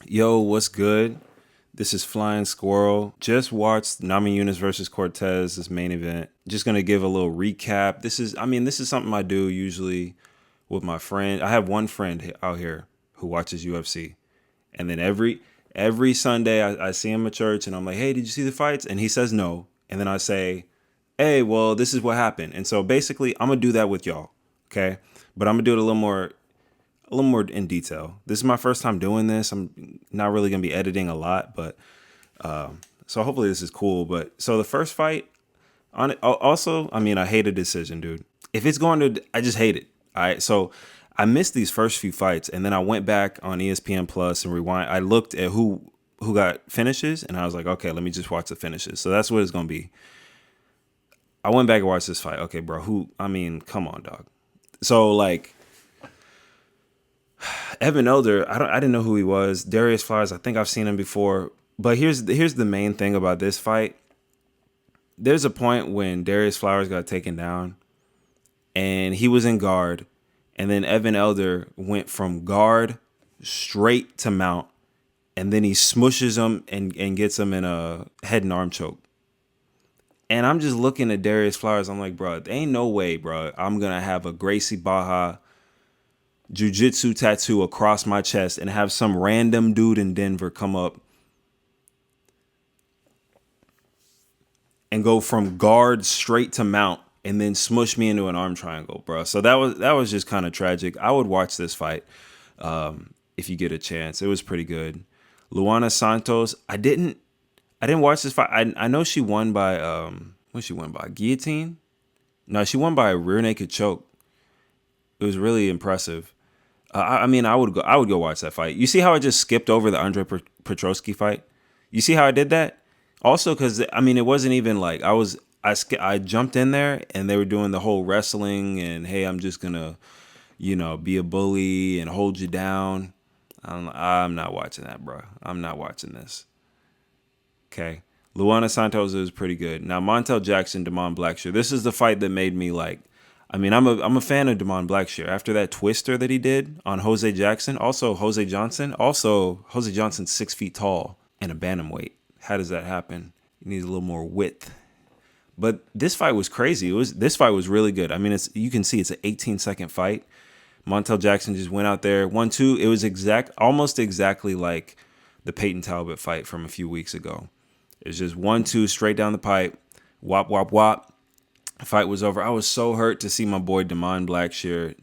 Yo, what's good? This is Flying Squirrel. Just watched Namajunas versus Cortez, this main event. Just gonna give a little recap. This is something I do usually with my friend. I have one friend out here who watches UFC, and then every Sunday I see him at church, and I'm like, "Hey, did you see the fights?" And he says no, and then I say, "Hey, well, this is what happened." And so basically, I'm gonna do that with y'all, okay? But I'm gonna do it a little more in detail. This is my first time doing this. I'm not really gonna be editing a lot, but so hopefully this is cool. But so the first fight on it. Also, I hate a decision, dude. If it's going to, I just hate it. All right, so I missed these first few fights, and then I went back on ESPN Plus and rewind. I looked at who got finishes, and I was like, okay, let me just watch the finishes. So that's what it's gonna be. I went back and watched this fight. Okay, bro, who? Come on, dog. So like Evan Elder, I didn't know who he was. Darius Flowers, I think I've seen him before. But here's the main thing about this fight. There's a point when Darius Flowers got taken down and he was in guard, and then Evan Elder went from guard straight to mount, and then he smushes him and gets him in a head and arm choke. And I'm just looking at Darius Flowers. I'm like, bro, there ain't no way, bro. I'm gonna have a Gracie Baja jiu-jitsu tattoo across my chest and have some random dude in Denver come up and go from guard straight to mount and then smush me into an arm triangle, bro. So that was just kind of tragic. I would watch this fight if you get a chance. It was pretty good. Luana Santos, I didn't watch this fight. I know she won by what she won by? Guillotine? No, she won by a rear naked choke. It was really impressive. I would go watch that fight. You see how I just skipped over the Andre Petrosky fight? You see how I did that? Also, because it wasn't even like I jumped in there and they were doing the whole wrestling and hey, I'm just gonna be a bully and hold you down. I'm not watching that, bro. I'm not watching this. Okay. Luana Santos is pretty good. Now Montel Jackson, Damon Blackshear. This is the fight that made me like. I'm a fan of Damon Blackshear. After that twister that he did on Jose Jackson, also Jose Johnson, also Jose Johnson's 6 feet tall and a bantamweight. How does that happen? He needs a little more width. But this fight was crazy. This fight was really good. You can see it's an 18-second fight. Montel Jackson just went out there, 1-2. It was almost exactly like the Peyton Talbot fight from a few weeks ago. It's just 1-2 straight down the pipe. Wop, wop, wop. Fight was over. I was so hurt to see my boy Damon Monster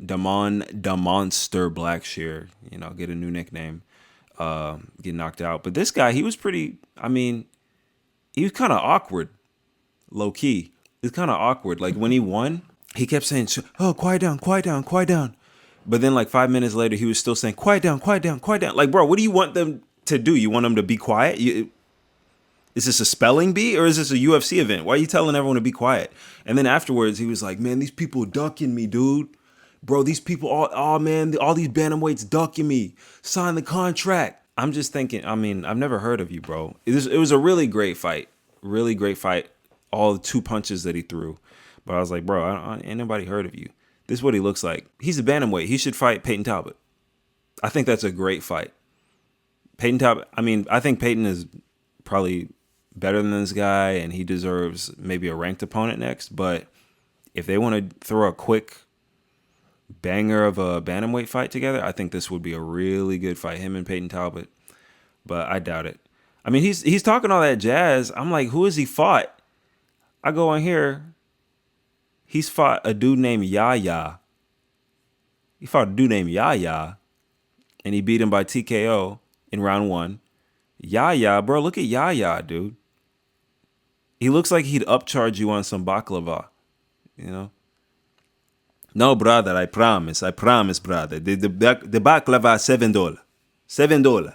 Blackshear, get a new nickname, get knocked out. But this guy, he was pretty, he was kind of awkward, low key. It's kind of awkward. Like when he won, he kept saying, "Oh, quiet down, quiet down, quiet down." But then like 5 minutes later, he was still saying, "Quiet down, quiet down, quiet down." Like, bro, what do you want them to do? You want them to be quiet? Is this a spelling bee or is this a UFC event? Why are you telling everyone to be quiet? And then afterwards, he was like, "Man, these people ducking me, dude. Bro, these people, man, all these bantamweights ducking me. Sign the contract." I'm just thinking, I've never heard of you, bro. It was a really great fight. Really great fight. All the 2 punches that he threw. But I was like, bro, ain't nobody heard of you. This is what he looks like. He's a bantamweight. He should fight Peyton Talbot. I think that's a great fight. Peyton Talbot, I think Peyton is probably better than this guy, and he deserves maybe a ranked opponent next. But if they want to throw a quick banger of a bantamweight fight together, I think this would be a really good fight, him and Peyton Talbot. But I doubt it. He's talking all that jazz. I'm like, who has he fought? I go in here. He's fought a dude named Yaya. He fought a dude named Yaya, and he beat him by TKO in round 1. Yaya, bro, look at Yaya, dude. He looks like he'd upcharge you on some baklava, you know? No, brother, I promise, brother. The baklava $7. $7.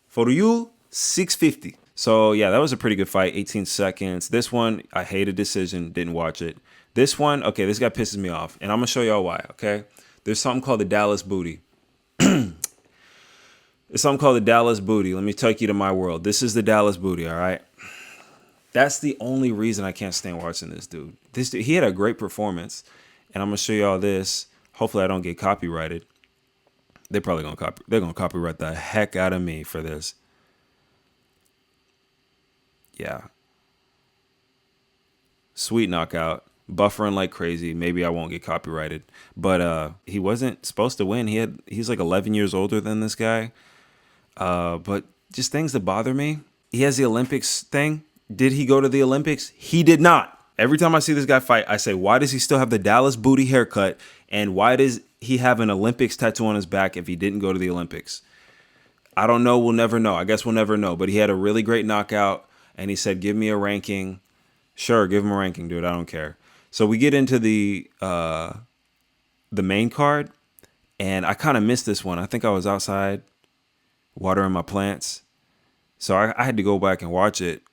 For you, $6.50. So yeah, that was a pretty good fight. 18 seconds. This one, I hated decision. Didn't watch it. This one, okay, this guy pisses me off, and I'm gonna show y'all why. Okay, there's something called the Dallas Booty. It's something called the Dallas Booty. Let me take you to my world. This is the Dallas Booty. All right. That's the only reason I can't stand watching this dude. This dude, he had a great performance, and I'm gonna show y'all this. Hopefully, I don't get copyrighted. They're gonna copyright the heck out of me for this. Yeah. Sweet knockout. Buffering like crazy. Maybe I won't get copyrighted. But he wasn't supposed to win. He's like 11 years older than this guy. But just things that bother me. He has the Olympics thing. Did he go to the Olympics? He did not. Every time I see this guy fight, I say, why does he still have the Dallas booty haircut? And why does he have an Olympics tattoo on his back if he didn't go to the Olympics? I don't know. We'll never know. I guess we'll never know. But he had a really great knockout. And he said, give me a ranking. Sure, give him a ranking, dude. I don't care. So we get into the main card. And I kind of missed this one. I think I was outside watering my plants. So I had to go back and watch it.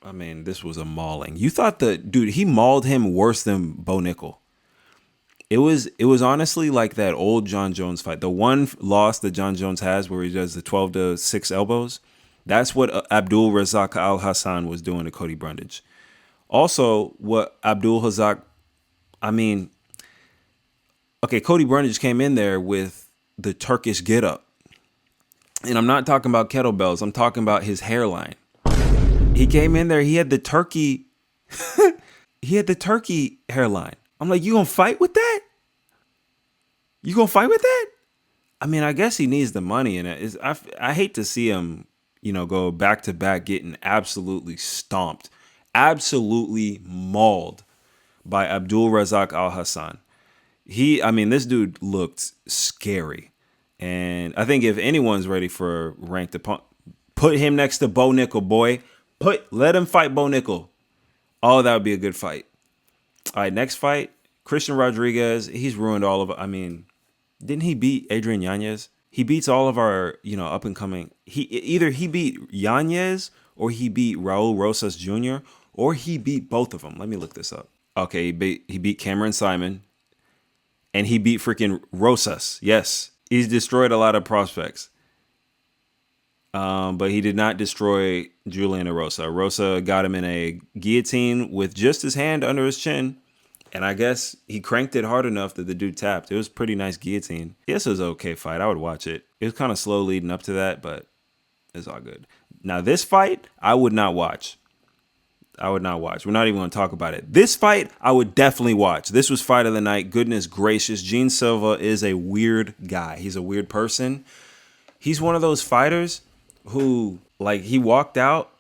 I mean, this was a mauling. You thought dude, he mauled him worse than Bo Nickel. It was honestly like that old John Jones fight. The one loss that John Jones has where he does the 12-6 elbows. That's what Abdul Razak Al Hassan was doing to Cody Brundage. Also, what Abdul Razak, Cody Brundage came in there with the Turkish getup. And I'm not talking about kettlebells. I'm talking about his hairline. He came in there. He had the turkey. He had the turkey hairline. I'm like, you gonna fight with that? You gonna fight with that? I mean, I guess he needs the money, and I hate to see him, go back to back getting absolutely stomped, absolutely mauled by Abdul Razak Al Hassan. This dude looked scary, and I think if anyone's ready for ranked opponent, put him next to Bo Nickel, boy. Let him fight Bo Nickel. Oh, that would be a good fight. All right, next fight, Christian Rodriguez. He's ruined all of it. Didn't he beat Adrian Yanez? He beats all of our, up and coming. Either he beat Yanez or he beat Raul Rosas Jr. or he beat both of them. Let me look this up. Okay, he beat Cameron Simon and he beat freaking Rosas. Yes, he's destroyed a lot of prospects. But he did not destroy Julian Erosa. Erosa got him in a guillotine with just his hand under his chin. And I guess he cranked it hard enough that the dude tapped. It was a pretty nice guillotine. Yes, it was an okay fight. I would watch it. It was kind of slow leading up to that, but it's all good. Now, this fight, I would not watch. We're not even going to talk about it. This fight, I would definitely watch. This was fight of the night. Goodness gracious. Gene Silva is a weird guy. He's a weird person. He's one of those fighters who, he walked out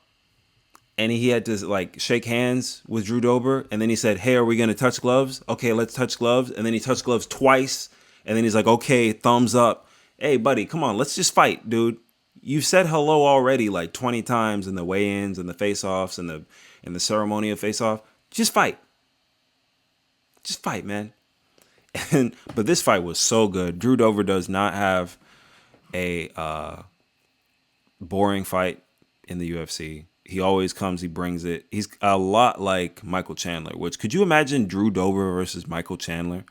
and he had to, shake hands with Drew Dober. And then he said, hey, are we going to touch gloves? Okay, let's touch gloves. And then he touched gloves twice. And then he's like, okay, thumbs up. Hey, buddy, come on, let's just fight, dude. You've said hello already 20 times in the weigh-ins and the face-offs and the ceremony of face-off. Just fight. Just fight, man. But this fight was so good. Drew Dober does not have a boring fight in the UFC. He always comes, he brings it. He's a lot like Michael Chandler, which could you imagine Drew Dober versus Michael Chandler?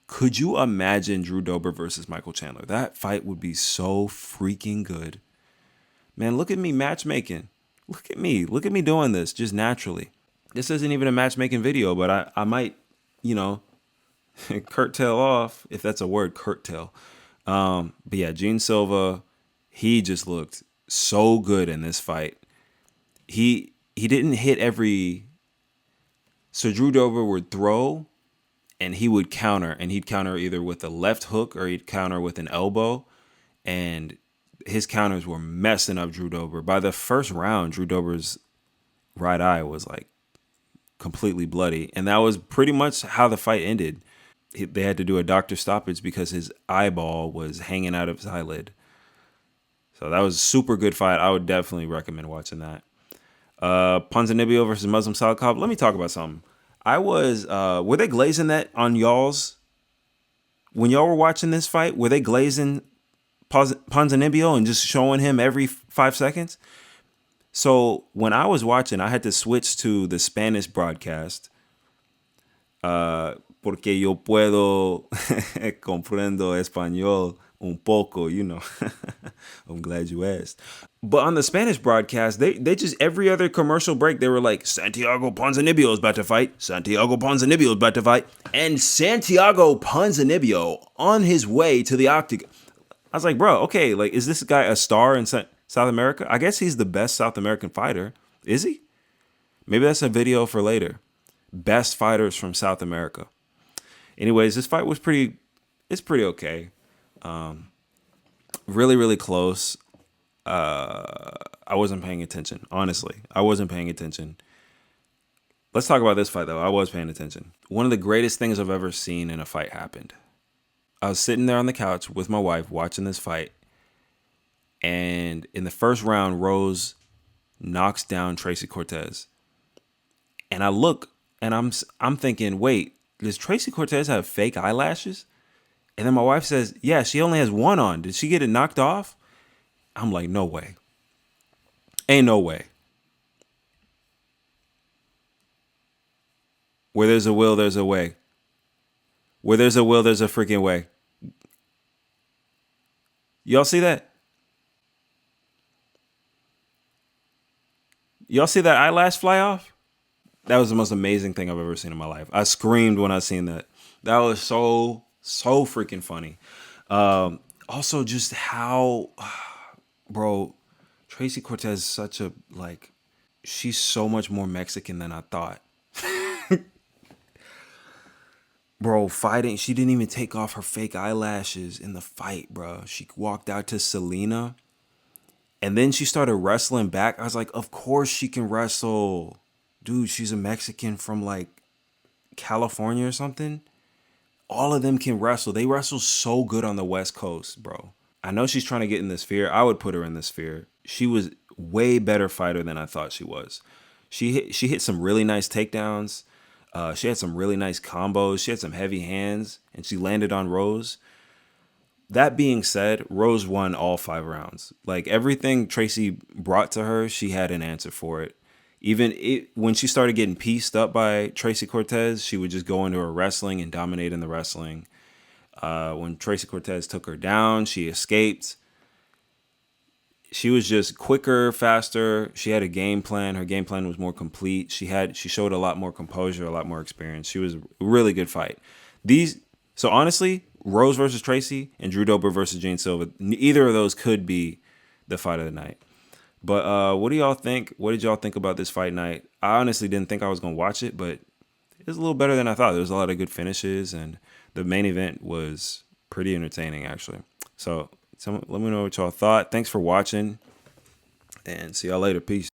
Could you imagine Drew Dober versus Michael Chandler? That fight would be so freaking good. Man, look at me matchmaking. Look at me doing this just naturally. This isn't even a matchmaking video, but I might, curtail off, if that's a word, curtail. But yeah, Gene Silva, he just looked so good in this fight. He didn't hit so Drew Dober would throw and he would counter, and he'd counter either with a left hook or he'd counter with an elbow, and his counters were messing up Drew Dober. By the first round, Drew Dober's right eye was completely bloody, and that was pretty much how the fight ended. They had to do a doctor stoppage because his eyeball was hanging out of his eyelid. So that was a super good fight. I would definitely recommend watching that. Ponzinibbio versus Muslim Salikhov. Let me talk about something. Were they glazing that on y'all's? When y'all were watching this fight, were they glazing Ponzinibbio and just showing him every 5 seconds? So when I was watching, I had to switch to the Spanish broadcast. Porque yo puedo comprendo español un poco, I'm glad you asked. But on the Spanish broadcast, they just every other commercial break, they were like, Santiago Ponzinibbio is about to fight. Santiago Ponzinibbio is about to fight. And Santiago Ponzinibbio on his way to the octagon. I was like, bro, okay, like, is this guy a star in South America? I guess he's the best South American fighter. Is he? Maybe that's a video for later. Best fighters from South America. Anyways, this fight was it's pretty okay. Really, really close. I wasn't paying attention. Honestly, I wasn't paying attention. Let's talk about this fight, though. I was paying attention. One of the greatest things I've ever seen in a fight happened. I was sitting there on the couch with my wife watching this fight. And in the first round, Rose knocks down Tracy Cortez. And I look and I'm thinking, wait, does Tracy Cortez have fake eyelashes? And then my wife says, yeah, she only has one on. Did she get it knocked off? I'm like, no way. Ain't no way. Where there's a will, there's a way. Where there's a will, there's a freaking way. Y'all see that? Y'all see that eyelash fly off? That was the most amazing thing I've ever seen in my life. I screamed when I seen that. That was so freaking funny. Also, just how, bro, Tracy Cortez is such a, like, she's so much more Mexican than I thought. Bro, fighting, she didn't even take off her fake eyelashes in the fight, bro. She walked out to Selena and then she started wrestling back. I was like, of course she can wrestle. Dude, she's a Mexican from like California or something. All of them can wrestle. They wrestle so good on the West Coast, bro. I know she's trying to get in the sphere. I would put her in the sphere. She was way better fighter than I thought she was. She hit some really nice takedowns. She had some really nice combos. She had some heavy hands, and she landed on Rose. That being said, Rose won all 5 rounds. Like everything Tracy brought to her, she had an answer for it. When she started getting pieced up by Tracy Cortez, she would just go into her wrestling and dominate in the wrestling. When Tracy Cortez took her down, she escaped. She was just quicker, faster. She had a game plan. Her game plan was more complete. She showed a lot more composure, a lot more experience. She was a really good fight. So honestly, Rose versus Tracy and Drew Dober versus Jane Silva, either of those could be the fight of the night. But what do y'all think? What did y'all think about this fight night? I honestly didn't think I was going to watch it, but it was a little better than I thought. There was a lot of good finishes, and the main event was pretty entertaining, actually. So let me know what y'all thought. Thanks for watching, and see y'all later. Peace.